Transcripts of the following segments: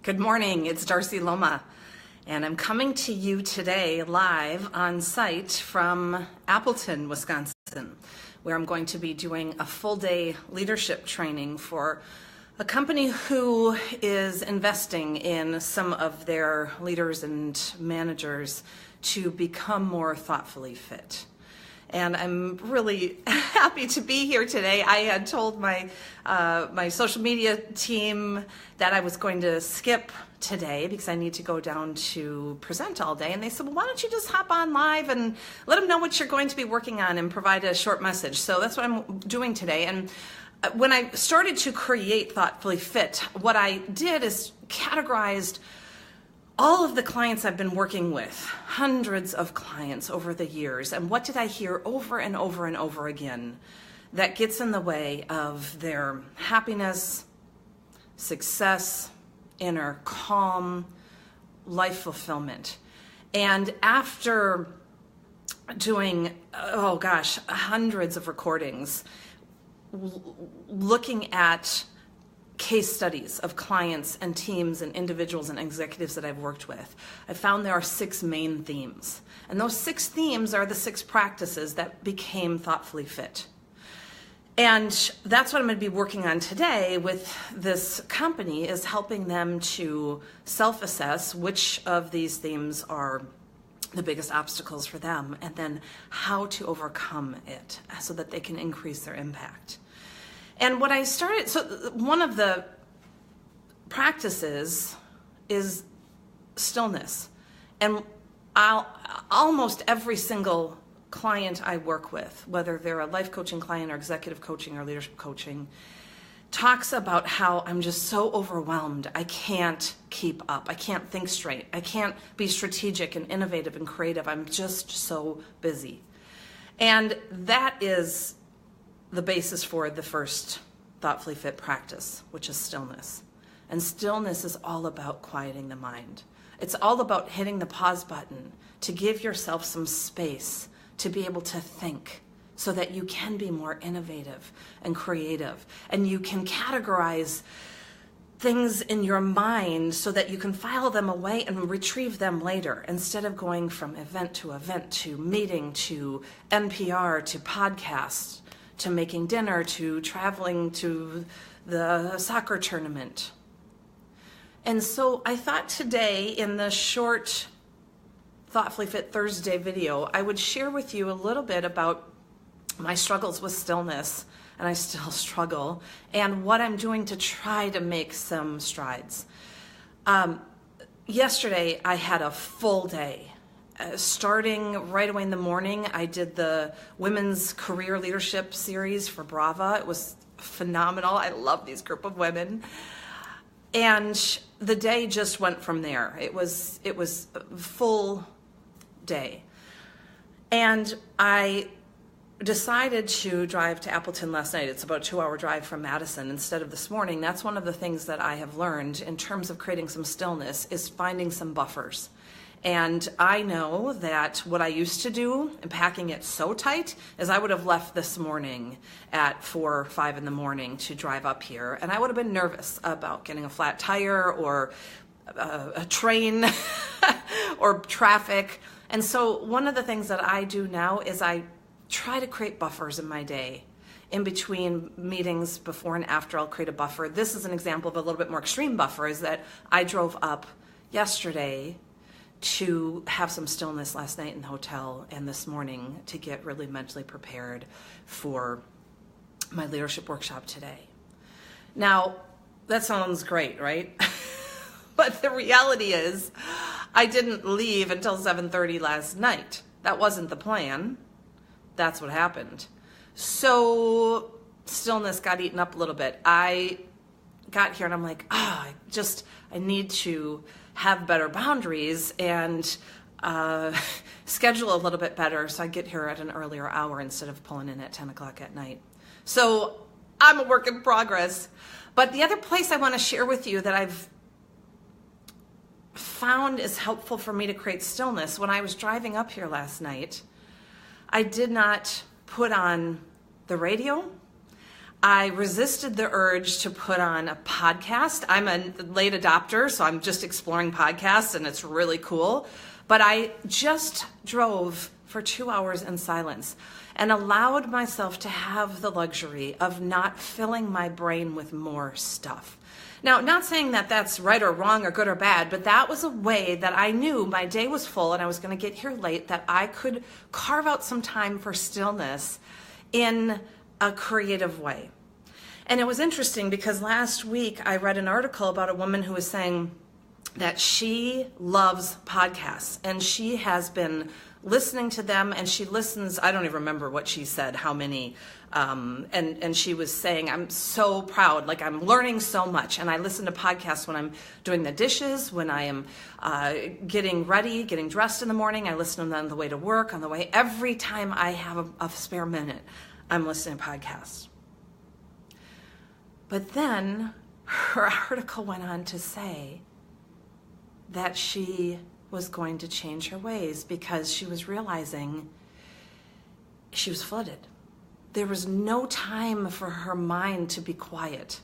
Good morning, it's Darcy Loma, and I'm coming to you today live on site from Appleton, Wisconsin, where I'm going to be doing a full day leadership training for a company who is investing in some of their leaders and managers to become more thoughtfully fit. And I'm really happy to be here today. I had told my social media team that I was going to skip today because I need to go down to present all day. And they said, well, why don't you just hop on live and let them know what you're going to be working on and provide a short message. So that's what I'm doing today. And when I started to create Thoughtfully Fit, what I did is categorized all of the clients I've been working with, hundreds of clients over the years, and what did I hear over and over and over again that gets in the way of their happiness, success, inner calm, life fulfillment. And after doing, hundreds of recordings, looking at case studies of clients and teams and individuals and executives that I've worked with, I found there are 6 main themes. And those 6 themes are the 6 practices that became Thoughtfully Fit. And that's what I'm going to be working on today with this company, is helping them to self-assess which of these themes are the biggest obstacles for them, and then how to overcome it so that they can increase their impact. And what I started, so one of the practices is stillness. And almost every single client I work with, whether they're a life coaching client or executive coaching or leadership coaching, talks about how I'm just so overwhelmed. I can't keep up. I can't think straight. I can't be strategic and innovative and creative. I'm just so busy. And that is the basis for the first Thoughtfully Fit practice, which is stillness. And stillness is all about quieting the mind. It's all about hitting the pause button to give yourself some space to be able to think so that you can be more innovative and creative. And you can categorize things in your mind so that you can file them away and retrieve them later, instead of going from event to meeting to NPR to podcasts, to making dinner, to traveling to the soccer tournament. And so I thought today, in the short Thoughtfully Fit Thursday video, I would share with you a little bit about my struggles with stillness, and I still struggle, and what I'm doing to try to make some strides. Yesterday, I had a full day. Starting right away in the morning, I did the Women's Career Leadership series for Brava. It was phenomenal. I love these group of women. And the day just went from there. It was a full day. And I decided to drive to Appleton last night. It's about a 2-hour drive from Madison instead of this morning. That's one of the things that I have learned in terms of creating some stillness, is finding some buffers. And I know that what I used to do, and packing it so tight, is I would have left this morning at 4 or 5 in the morning to drive up here. And I would have been nervous about getting a flat tire or a train or traffic. And so one of the things that I do now is I try to create buffers in my day. In between meetings, before and after, I'll create a buffer. This is an example of a little bit more extreme buffer, is that I drove up yesterday to have some stillness last night in the hotel, and this morning to get really mentally prepared for my leadership workshop today. Now, that sounds great, right? But the reality is, I didn't leave until 7:30 last night. That wasn't the plan. That's what happened. So stillness got eaten up a little bit. I got here and I'm like, I need to have better boundaries and schedule a little bit better, so I get here at an earlier hour instead of pulling in at 10 o'clock at night. So I'm a work in progress. But the other place I want to share with you that I've found is helpful for me to create stillness, when I was driving up here last night, I did not put on the radio. I resisted the urge to put on a podcast. I'm a late adopter, so I'm just exploring podcasts, and it's really cool. But I just drove for 2 hours in silence and allowed myself to have the luxury of not filling my brain with more stuff. Now, not saying that that's right or wrong or good or bad, but that was a way that I knew my day was full and I was going to get here late, that I could carve out some time for stillness in a creative way. And it was interesting because last week I read an article about a woman who was saying that she loves podcasts and she has been listening to them, and she listens, I don't even remember what she said, how many, and she was saying, I'm so proud, like I'm learning so much, and I listen to podcasts when I'm doing the dishes, when I am getting ready, getting dressed in the morning, I listen to them on the way to work, on the way, every time I have a spare minute, I'm listening to podcasts. But then her article went on to say that she was going to change her ways because she was realizing she was flooded. There was no time for her mind to be quiet,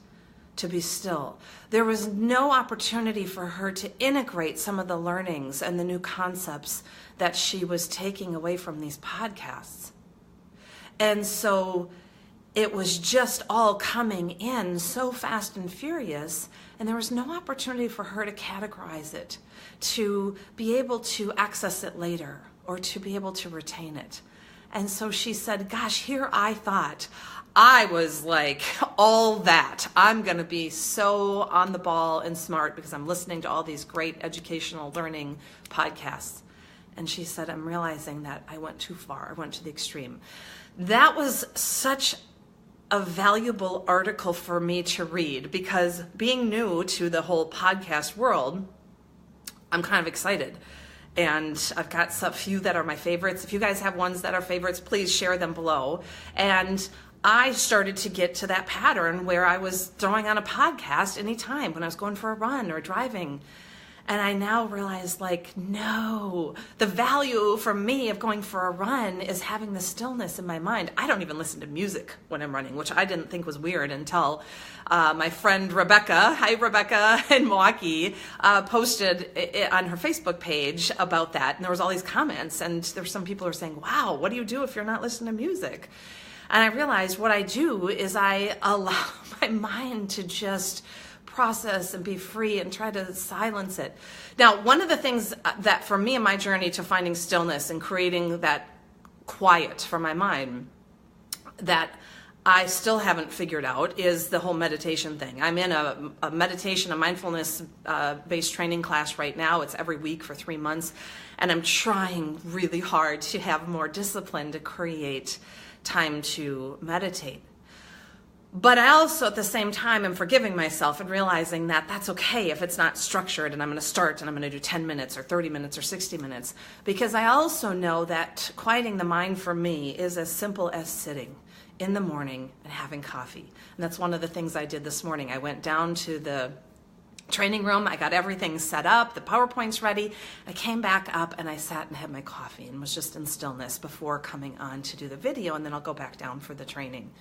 to be still. There was no opportunity for her to integrate some of the learnings and the new concepts that she was taking away from these podcasts. And so it was just all coming in so fast and furious, and there was no opportunity for her to categorize it, to be able to access it later, or to be able to retain it. And so she said, gosh, here I thought I was like all that. I'm going to be so on the ball and smart because I'm listening to all these great educational learning podcasts. And she said, I'm realizing that I went too far. I went to the extreme. That was such a valuable article for me to read because being new to the whole podcast world, I'm kind of excited. And I've got a few that are my favorites. If you guys have ones that are favorites, please share them below. And I started to get to that pattern where I was throwing on a podcast anytime when I was going for a run or driving. And I now realize, like, no, the value for me of going for a run is having the stillness in my mind. I don't even listen to music when I'm running, which I didn't think was weird until my friend Rebecca, hi Rebecca in Milwaukee, posted it on her Facebook page about that. And there was all these comments, and there were some people who were saying, wow, what do you do if you're not listening to music? And I realized what I do is I allow my mind to just process and be free and try to silence it. Now, one of the things that for me in my journey to finding stillness and creating that quiet for my mind that I still haven't figured out is the whole meditation thing. I'm in a meditation, a mindfulness based training class right now. It's every week for 3 months, and I'm trying really hard to have more discipline to create time to meditate. But I also, at the same time, am forgiving myself and realizing that that's okay if it's not structured and I'm going to start and I'm going to do 10 minutes or 30 minutes or 60 minutes. Because I also know that quieting the mind for me is as simple as sitting in the morning and having coffee. And that's one of the things I did this morning. I went down to the training room. I got everything set up. The PowerPoint's ready. I came back up and I sat and had my coffee and was just in stillness before coming on to do the video. And then I'll go back down for the training.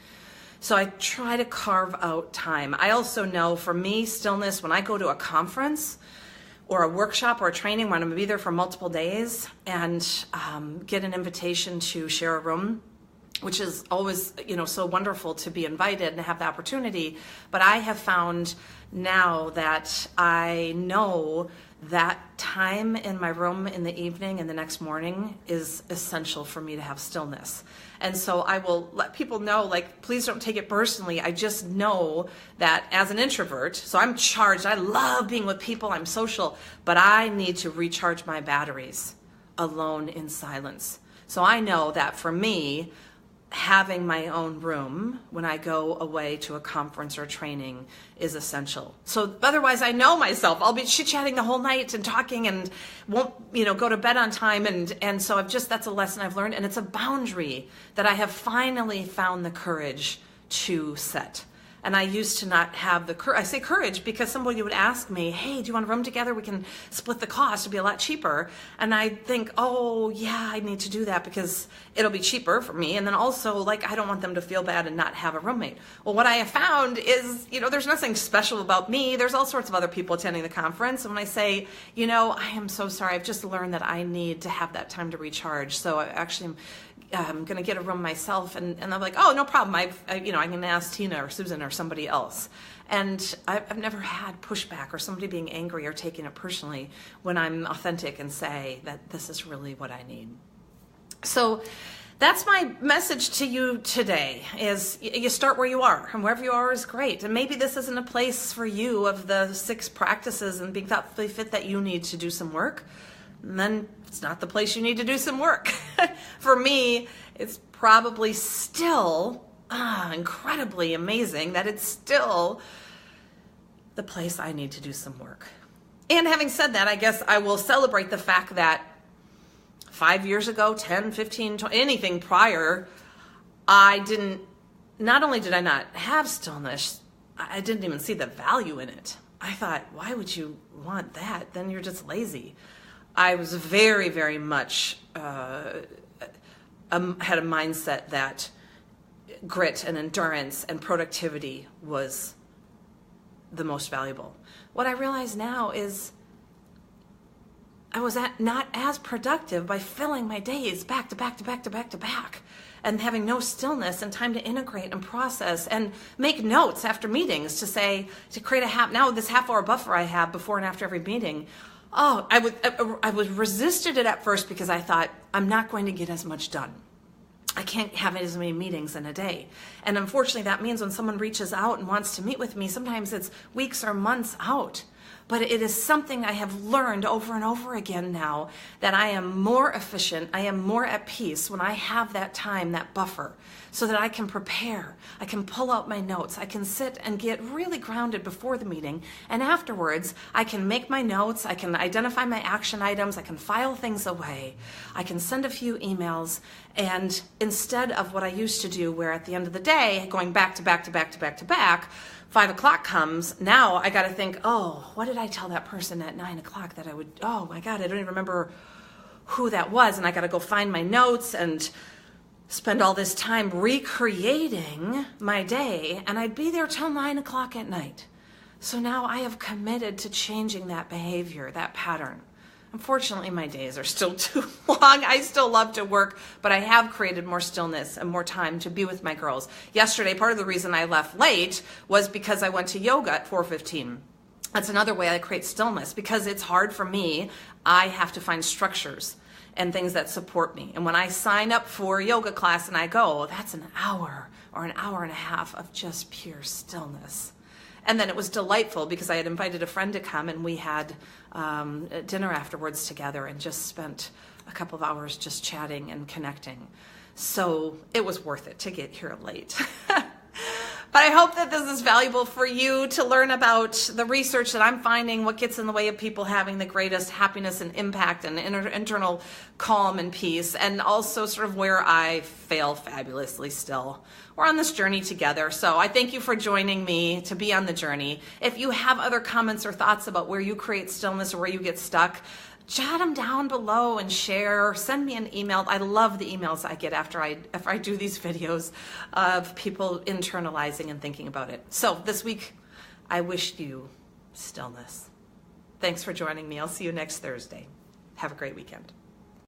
So I try to carve out time. I also know for me, stillness, when I go to a conference or a workshop or a training where I'm going to be there for multiple days and get an invitation to share a room, which is always, so wonderful to be invited and have the opportunity. But I have found now that I know that time in my room in the evening and the next morning is essential for me to have stillness. And so I will let people know, like, please don't take it personally. I just know that as an introvert, so I'm charged. I love being with people. I'm social, but I need to recharge my batteries alone in silence. So I know that for me, having my own room when I go away to a conference or training is essential. So otherwise I know myself. I'll be chit-chatting the whole night and talking and won't, go to bed on time. And so that's a lesson I've learned. And it's a boundary that I have finally found the courage to set. And I used to not have the courage. I say courage because somebody would ask me, hey, do you want to room together? We can split the cost. It'll be a lot cheaper. And I think, oh, yeah, I need to do that because it'll be cheaper for me. And then also, like, I don't want them to feel bad and not have a roommate. Well, what I have found is, there's nothing special about me. There's all sorts of other people attending the conference. And when I say, I am so sorry, I've just learned that I need to have that time to recharge. So I'm going to get a room myself, and I'm like, oh, no problem. I can ask Tina or Susan or somebody else. And I've never had pushback or somebody being angry or taking it personally when I'm authentic and say that this is really what I need. So that's my message to you today, is you start where you are, and wherever you are is great. And maybe this isn't a place for you of the 6 practices and being thoughtfully fit that you need to do some work. And then it's not the place you need to do some work. For me, it's probably still incredibly amazing that it's still the place I need to do some work. And having said that, I guess I will celebrate the fact that 5 years ago, 10, 15, 20, anything prior, not only did I not have stillness, I didn't even see the value in it. I thought, why would you want that? Then you're just lazy. I was very, very much had a mindset that grit and endurance and productivity was the most valuable. What I realize now is I was not as productive by filling my days back to back to back to back to back and having no stillness and time to integrate and process and make notes after meetings to create this half-hour buffer I have before and after every meeting. Oh, I was resisted it at first because I thought, I'm not going to get as much done. I can't have as many meetings in a day. And unfortunately, that means when someone reaches out and wants to meet with me, sometimes it's weeks or months out. But it is something I have learned over and over again now, that I am more efficient, I am more at peace when I have that time, that buffer, so that I can prepare, I can pull out my notes, I can sit and get really grounded before the meeting, and afterwards I can make my notes, I can identify my action items, I can file things away, I can send a few emails, and instead of what I used to do where at the end of the day, going back to back to back to back to back, 5 o'clock comes, now I got to think, oh, what did I tell that person at 9 o'clock that I would, oh my God, I don't even remember who that was. And I got to go find my notes and spend all this time recreating my day. And I'd be there till 9 o'clock at night. So now I have committed to changing that behavior, that pattern. Unfortunately, my days are still too long. I still love to work, but I have created more stillness and more time to be with my girls. Yesterday, part of the reason I left late was because I went to yoga at 4:15. That's another way I create stillness, because it's hard for me. I have to find structures and things that support me. And when I sign up for a yoga class and I go, that's an hour or an hour and a half of just pure stillness. And then it was delightful because I had invited a friend to come, and we had dinner afterwards together and just spent a couple of hours just chatting and connecting. So it was worth it to get here late. But I hope that this is valuable for you to learn about the research that I'm finding, what gets in the way of people having the greatest happiness and impact and internal calm and peace, and also sort of where I fail fabulously still. We're on this journey together, so I thank you for joining me to be on the journey. If you have other comments or thoughts about where you create stillness or where you get stuck, jot them down below and share. Send me an email. I love the emails I get after I do these videos of people internalizing and thinking about it. So this week, I wish you stillness. Thanks for joining me. I'll see you next Thursday. Have a great weekend.